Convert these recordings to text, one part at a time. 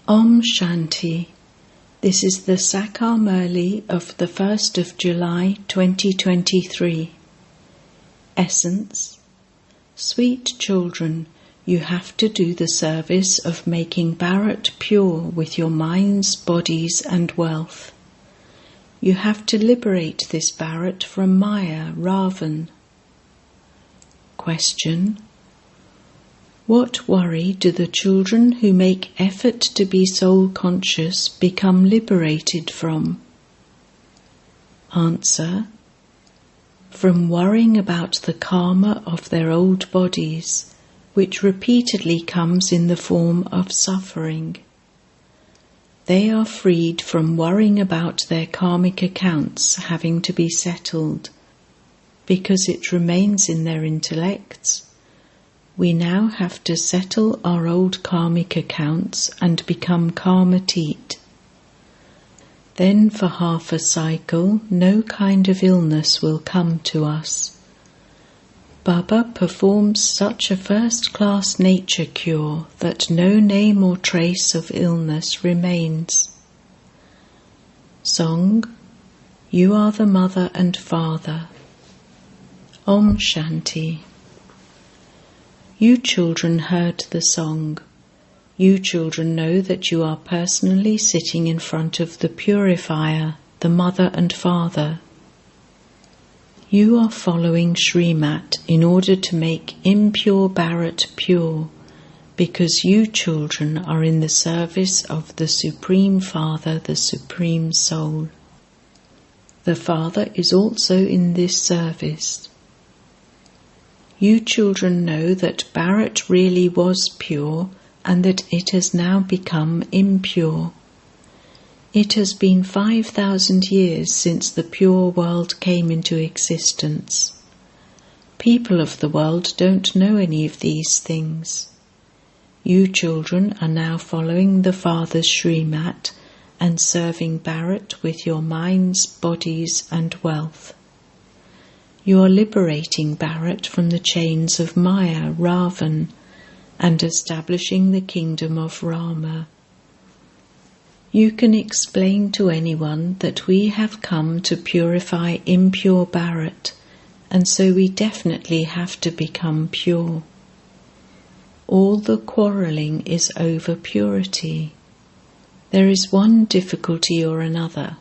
Om Shanti. This is the Sakar Murli of the 1st of July 2023. Essence. Sweet children, you have to do the service of making Bharat pure with your minds, bodies and wealth. You have to liberate this Bharat from Maya, Ravan. Question. What worry do the children who make effort to be soul-conscious become liberated from? Answer. From worrying about the karma of their old bodies, which repeatedly comes in the form of suffering. They are freed from worrying about their karmic accounts having to be settled, because it remains in their intellects. We now have to settle our old karmic accounts and become karmatit. Then for half a cycle, no kind of illness will come to us. Baba performs such a first-class nature cure that no name or trace of illness remains. Song. You are the mother and father. Om Shanti. You children heard the song. You children know that you are personally sitting in front of the purifier, the mother and father. You are following Srimat in order to make impure Bharat pure, because you children are in the service of the Supreme Father, the Supreme Soul. The Father is also in this service. You children know that Bharat really was pure and that it has now become impure. It has been 5,000 years since the pure world came into existence. People of the world don't know any of these things. You children are now following the Father's Srimat and serving Bharat with your minds, bodies and wealth. You are liberating Bharat from the chains of Maya, Ravan, and establishing the kingdom of Rama. You can explain to anyone that we have come to purify impure Bharat, and so we definitely have to become pure. All the quarrelling is over purity. There is one difficulty or another.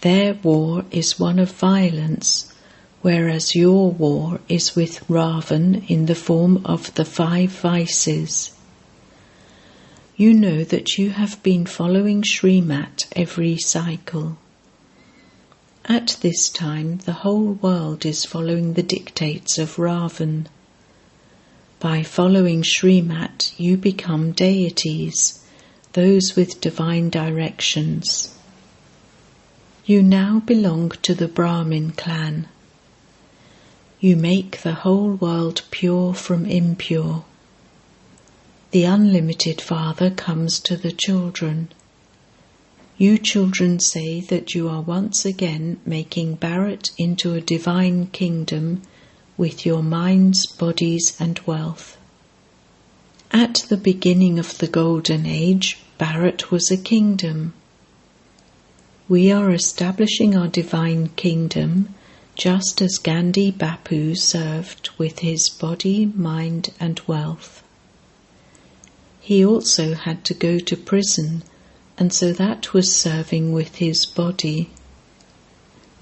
Their war is one of violence, whereas your war is with Ravan in the form of the 5 vices. You know that you have been following Srimat every cycle. At this time, the whole world is following the dictates of Ravan. By following Srimat, you become deities, those with divine directions. You now belong to the Brahmin clan. You make the whole world pure from impure. The unlimited Father comes to the children. You children say that you are once again making Bharat into a divine kingdom with your minds, bodies and wealth. At the beginning of the Golden Age, Bharat was a kingdom. We are establishing our divine kingdom just as Gandhi Bapu served with his body, mind and wealth. He also had to go to prison, and so that was serving with his body.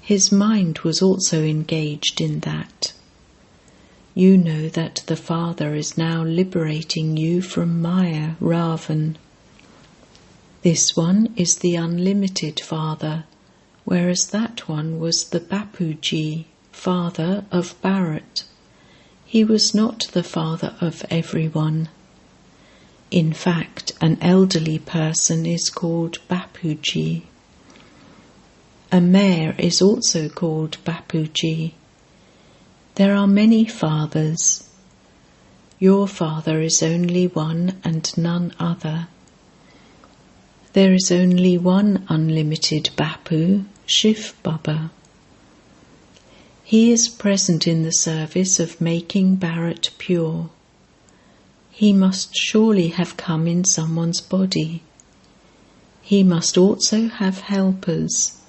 His mind was also engaged in that. You know that the Father is now liberating you from Maya, Ravan. This one is the unlimited Father, whereas that one was the Bapuji, Father of Bharat. He was not the father of everyone. In fact, an elderly person is called Bapuji. A mayor is also called Bapuji. There are many fathers. Your father is only one and none other. There is only one unlimited Bapu, Shiv Baba. He is present in the service of making Bharat pure. He must surely have come in someone's body. He must also have helpers.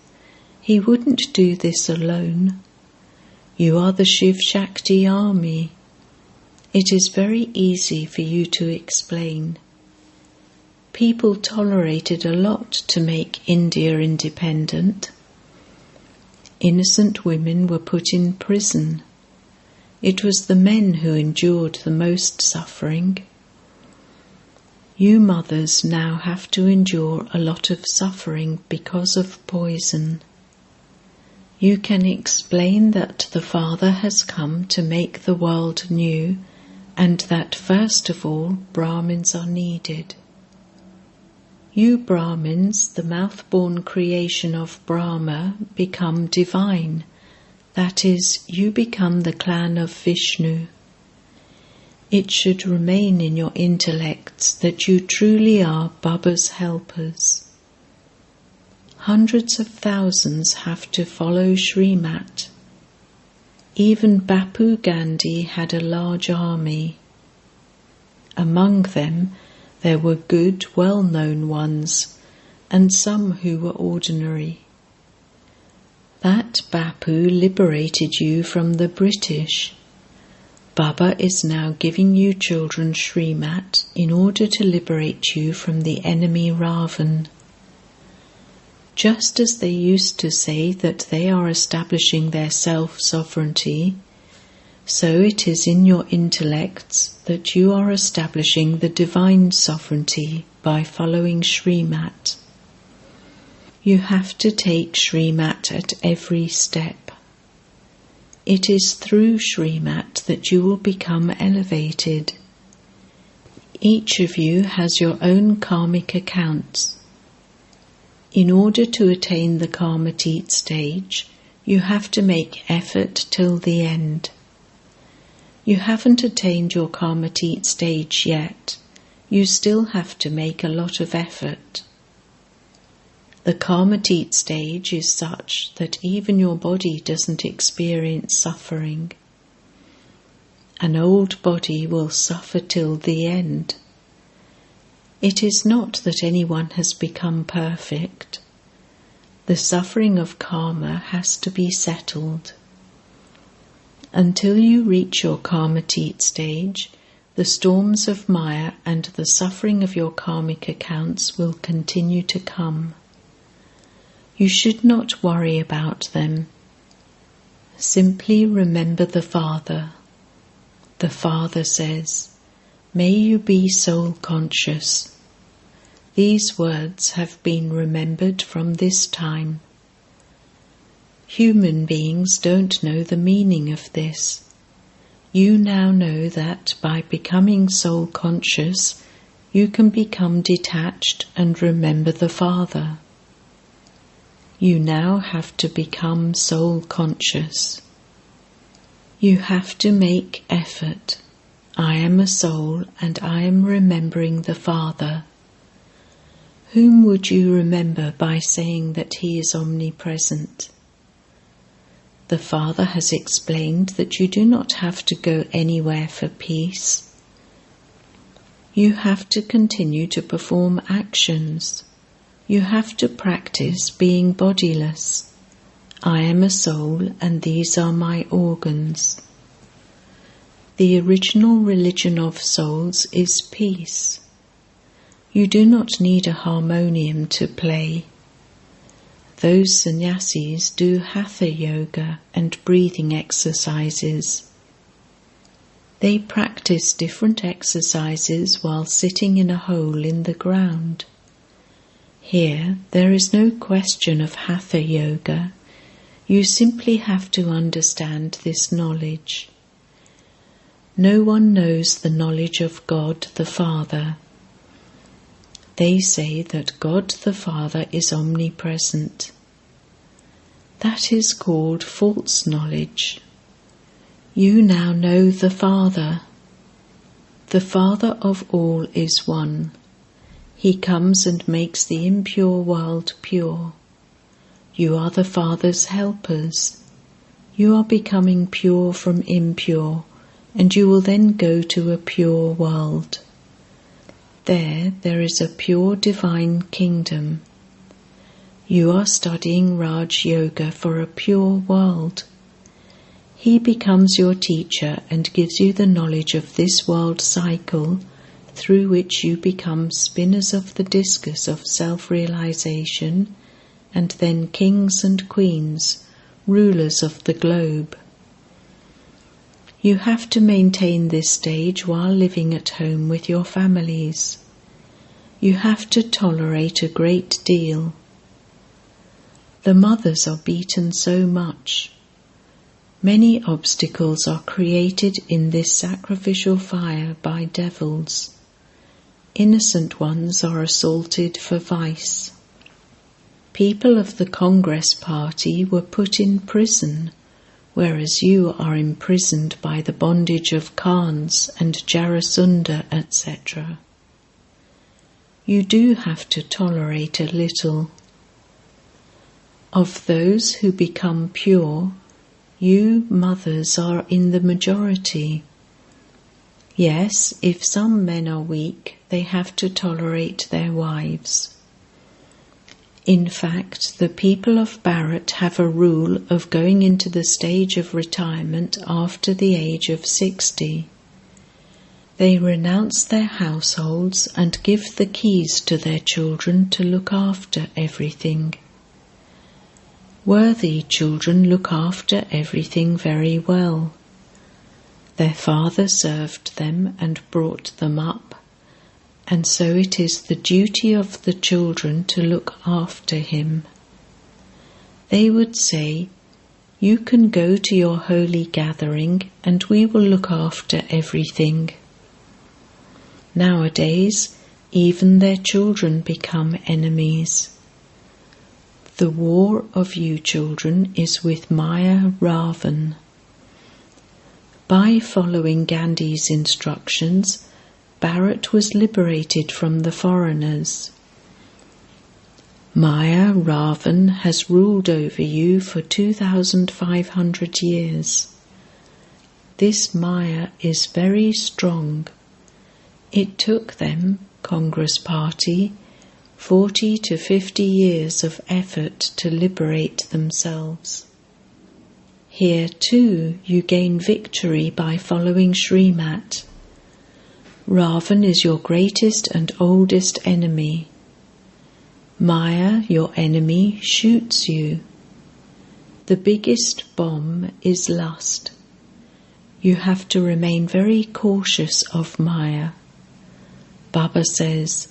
He wouldn't do this alone. You are the Shiv Shakti army. It is very easy for you to explain. People tolerated a lot to make India independent. Innocent women were put in prison. It was the men who endured the most suffering. You mothers now have to endure a lot of suffering because of poison. You can explain that the Father has come to make the world new, and that first of all Brahmins are needed. You Brahmins, the mouth-born creation of Brahma, become divine. That is, you become the clan of Vishnu. It should remain in your intellects that you truly are Baba's helpers. Hundreds of thousands have to follow Srimat. Even Bapu Gandhi had a large army. Among them, there were good, well-known ones, and some who were ordinary. That Bapu liberated you from the British. Baba is now giving you children Srimat in order to liberate you from the enemy Ravan. Just as they used to say that they are establishing their self-sovereignty, so it is in your intellects that you are establishing the divine sovereignty by following Srimat. You have to take Srimat at every step. It is through Srimat that you will become elevated. Each of you has your own karmic accounts. In order to attain the Karmatit stage, you have to make effort till the end. You haven't attained your Karmatit stage yet. You still have to make a lot of effort. The Karmatit stage is such that even your body doesn't experience suffering. An old body will suffer till the end. It is not that anyone has become perfect. The suffering of karma has to be settled. Until you reach your Karmatit stage, the storms of Maya and the suffering of your karmic accounts will continue to come. You should not worry about them. Simply remember the Father. The Father says, "May you be soul conscious." These words have been remembered from this time. Human beings don't know the meaning of this. You now know that by becoming soul conscious, you can become detached and remember the Father. You now have to become soul conscious. You have to make effort. I am a soul and I am remembering the Father. Whom would you remember by saying that He is omnipresent? The Father has explained that you do not have to go anywhere for peace. You have to continue to perform actions. You have to practice being bodiless. I am a soul and these are my organs. The original religion of souls is peace. You do not need a harmonium to play. Those sannyasis do hatha yoga and breathing exercises. They practice different exercises while sitting in a hole in the ground. Here, there is no question of hatha yoga. You simply have to understand this knowledge. No one knows the knowledge of God the Father. They say that God the Father is omnipresent. That is called false knowledge. You now know the Father. The Father of all is one. He comes and makes the impure world pure. You are the Father's helpers. You are becoming pure from impure, and you will then go to a pure world. There is a pure divine kingdom. You are studying Raj Yoga for a pure world. He becomes your teacher and gives you the knowledge of this world cycle, through which you become spinners of the discus of self-realization, and then kings and queens, rulers of the globe. You have to maintain this stage while living at home with your families. You have to tolerate a great deal. The mothers are beaten so much. Many obstacles are created in this sacrificial fire by devils. Innocent ones are assaulted for vice. People of the Congress Party were put in prison, whereas you are imprisoned by the bondage of Khans and Jarasundha, etc. You do have to tolerate a little. Of those who become pure, you mothers are in the majority. Yes, if some men are weak, they have to tolerate their wives. In fact, the people of Bharat have a rule of going into the stage of retirement after the age of 60. They renounce their households and give the keys to their children to look after everything. Worthy children look after everything very well. Their father served them and brought them up, and so it is the duty of the children to look after him. They would say, "You can go to your holy gathering and we will look after everything." Nowadays, even their children become enemies. The war of you children is with Maya Ravan. By following Gandhi's instructions, Bharat was liberated from the foreigners. Maya Ravan has ruled over you for 2,500 years. This Maya is very strong. It took them, Congress Party, 40 to 50 years of effort to liberate themselves. Here too you gain victory by following Srimat. Ravan is your greatest and oldest enemy. Maya, your enemy, shoots you. The biggest bomb is lust. You have to remain very cautious of Maya. Baba says,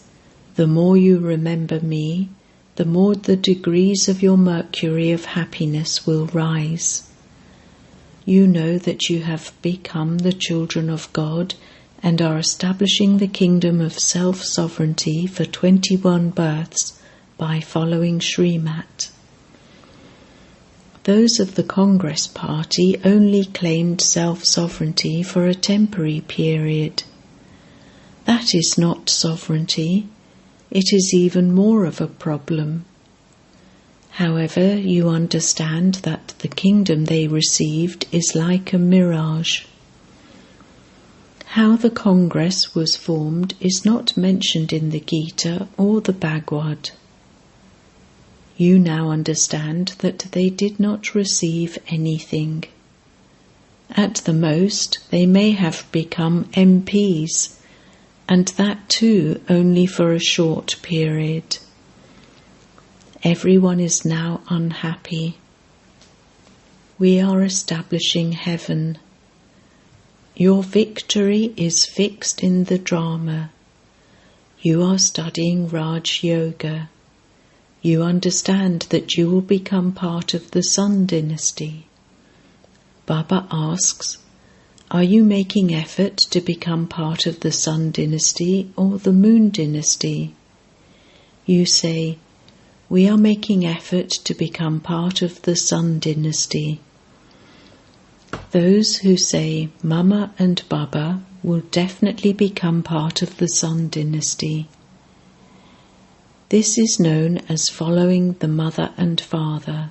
"The more you remember me, the more the degrees of your mercury of happiness will rise. You know that you have become the children of God and are establishing the kingdom of self-sovereignty for 21 births by following Srimat." Those of the Congress Party only claimed self-sovereignty for a temporary period. That is not sovereignty. It is even more of a problem. However, you understand that the kingdom they received is like a mirage. How the Congress was formed is not mentioned in the Gita or the Bhagavad. You now understand that they did not receive anything. At the most, they may have become MPs, and that too only for a short period. Everyone is now unhappy. We are establishing heaven. Your victory is fixed in the drama. You are studying Raj Yoga. You understand that you will become part of the Sun dynasty. Baba asks, "Are you making effort to become part of the Sun dynasty or the Moon dynasty?" You say, "We are making effort to become part of the Sun dynasty." Those who say Mama and Baba will definitely become part of the Sun dynasty. This is known as following the mother and father.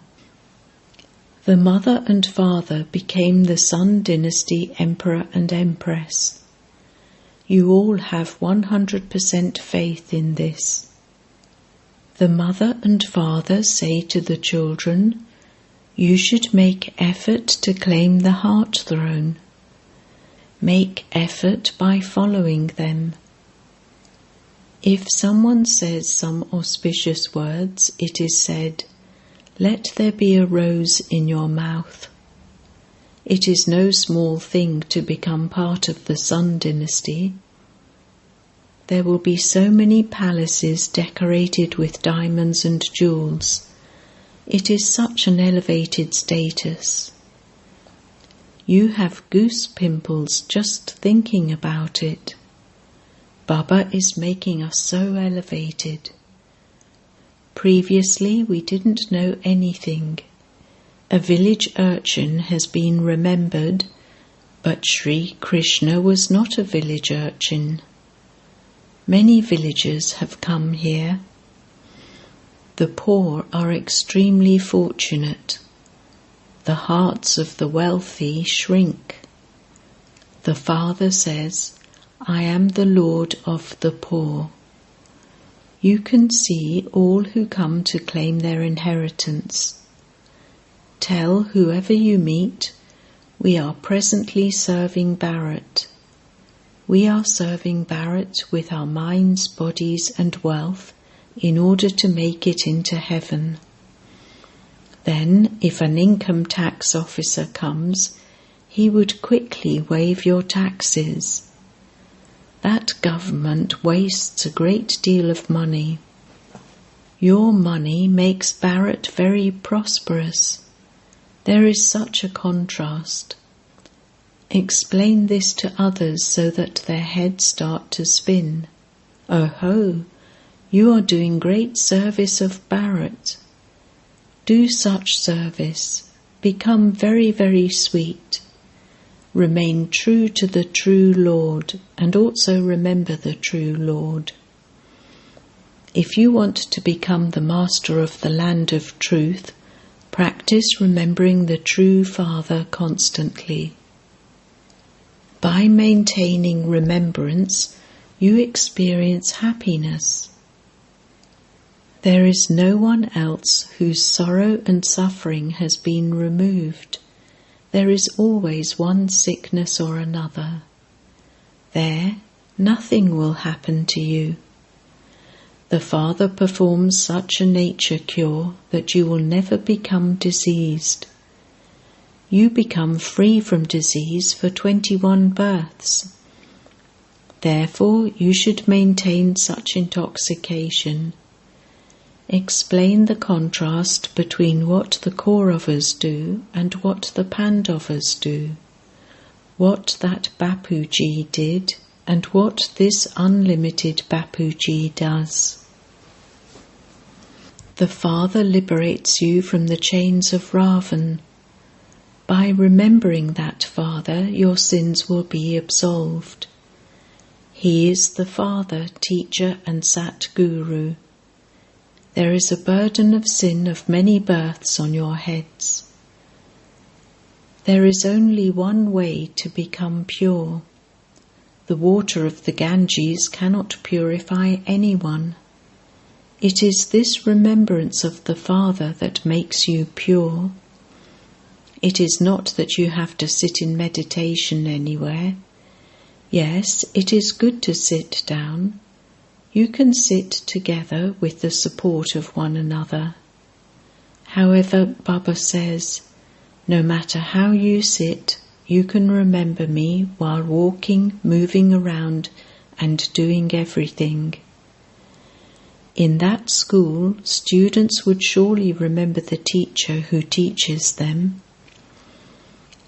The mother and father became the Sun Dynasty Emperor and Empress. You all have 100% faith in this. The mother and father say to the children, you should make effort to claim the heart throne. Make effort by following them. If someone says some auspicious words, it is said, let there be a rose in your mouth. It is no small thing to become part of the Sun Dynasty. There will be so many palaces decorated with diamonds and jewels. It is such an elevated status. You have goose pimples just thinking about it. Baba is making us so elevated. Previously we didn't know anything. A village urchin has been remembered, but Sri Krishna was not a village urchin. Many villagers have come here. The poor are extremely fortunate. The hearts of the wealthy shrink. The Father says, I am the Lord of the poor. You can see all who come to claim their inheritance. Tell whoever you meet, we are presently serving Bharat. We are serving Bharat with our minds, bodies and wealth in order to make it into heaven. Then, if an income tax officer comes, he would quickly waive your taxes. That government wastes a great deal of money. Your money makes Bharat very prosperous. There is such a contrast. Explain this to others so that their heads start to spin. Oh ho, you are doing great service of Bharat. Do such service. Become very, very sweet. Remain true to the true Lord, and also remember the true Lord. If you want to become the master of the land of truth, practice remembering the true Father constantly. By maintaining remembrance, you experience happiness. There is no one else whose sorrow and suffering has been removed. There is always one sickness or another. There, nothing will happen to you. The Father performs such a nature cure that you will never become diseased. You become free from disease for 21 births. Therefore, you should maintain such intoxication. Explain the contrast between what the Kauravas do and what the Pandavas do, what that Bapuji did and what this unlimited Bapuji does. The Father liberates you from the chains of Ravan. By remembering that Father, your sins will be absolved. He is the Father, Teacher and Sat Guru. There is a burden of sin of many births on your heads. There is only one way to become pure. The water of the Ganges cannot purify anyone. It is this remembrance of the Father that makes you pure. It is not that you have to sit in meditation anywhere. Yes, it is good to sit down. You can sit together with the support of one another. However, Baba says, no matter how you sit, you can remember me while walking, moving around, and doing everything. In that school, students would surely remember the teacher who teaches them.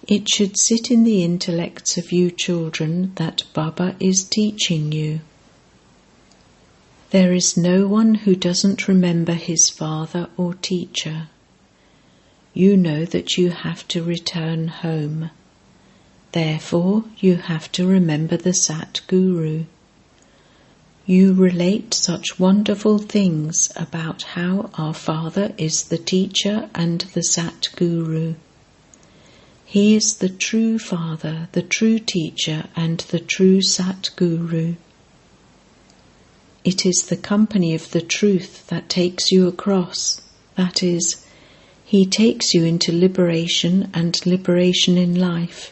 It should sit in the intellects of you children that Baba is teaching you. There is no one who doesn't remember his father or teacher. You know that you have to return home. Therefore, you have to remember the Sat Guru. You relate such wonderful things about how our Father is the teacher and the Sat Guru. He is the true Father, the true teacher, and the true Sat Guru. It is the company of the truth that takes you across, that is, He takes you into liberation and liberation in life.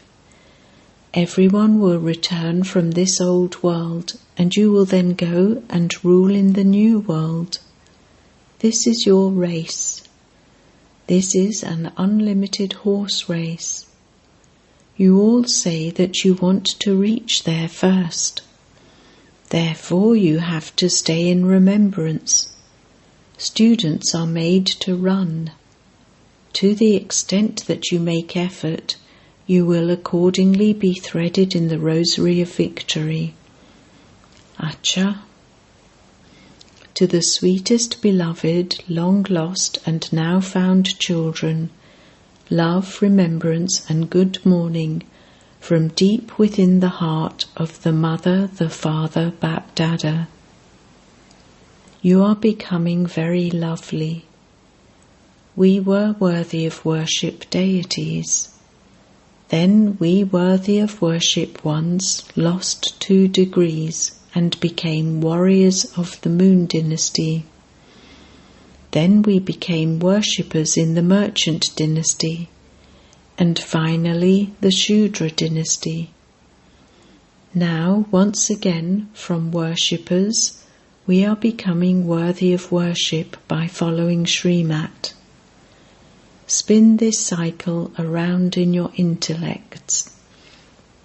Everyone will return from this old world, and you will then go and rule in the new world. This is your race. This is an unlimited horse race. You all say that you want to reach there first. Therefore you have to stay in remembrance. Students are made to run. To the extent that you make effort, you will accordingly be threaded in the rosary of victory. Acha. To the sweetest beloved, long lost and now found children, love, remembrance and good morning from deep within the heart of the Mother, the Father, Bap Dada. You are becoming very lovely. We were worthy of worship deities. Then we worthy of worship ones lost 2 degrees and became warriors of the Moon dynasty. Then we became worshippers in the Merchant dynasty, and finally the Shudra dynasty. Now, once again, from worshippers, we are becoming worthy of worship by following Srimat. Spin this cycle around in your intellects.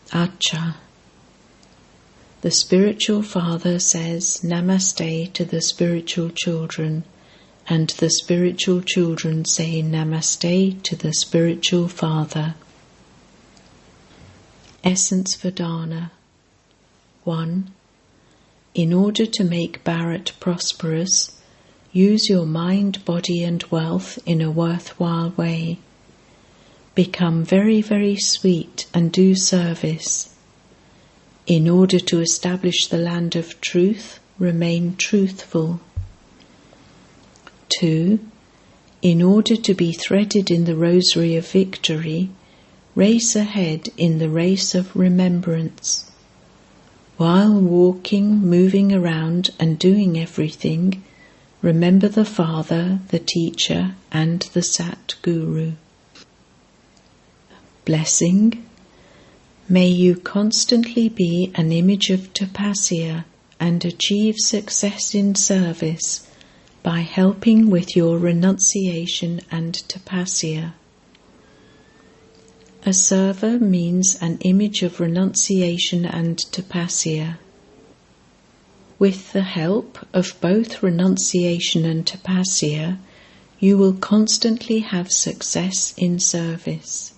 Acha. The spiritual father says Namaste to the spiritual children, and the spiritual children say Namaste to the spiritual father. Essence Vedana. 1. In order to make Bharat prosperous, use your mind, body and wealth in a worthwhile way. Become very, very sweet and do service. In order to establish the land of truth, remain truthful. 2. In order to be threaded in the rosary of victory, race ahead in the race of remembrance. While walking, moving around and doing everything, remember the Father, the Teacher and the Sat Guru. Blessing. May you constantly be an image of tapasya and achieve success in service by helping with your renunciation and tapasya. A server means an image of renunciation and tapasya. With the help of both renunciation and tapasya, you will constantly have success in service.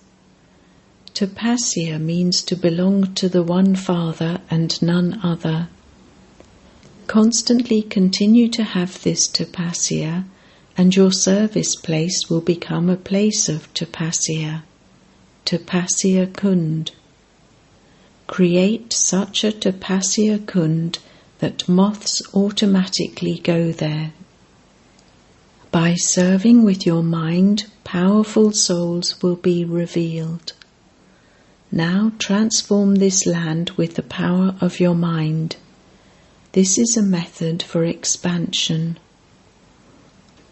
Tapasya means to belong to the one Father and none other. Constantly continue to have this tapasya, and your service place will become a place of tapasya. Tapasya Kund. Create such a tapasya kund that moths automatically go there. By serving with your mind, powerful souls will be revealed. Now transform this land with the power of your mind. This is a method for expansion.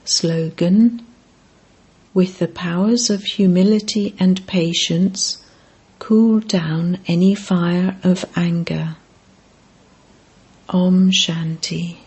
Slogan. With the powers of humility and patience, cool down any fire of anger. Om Shanti.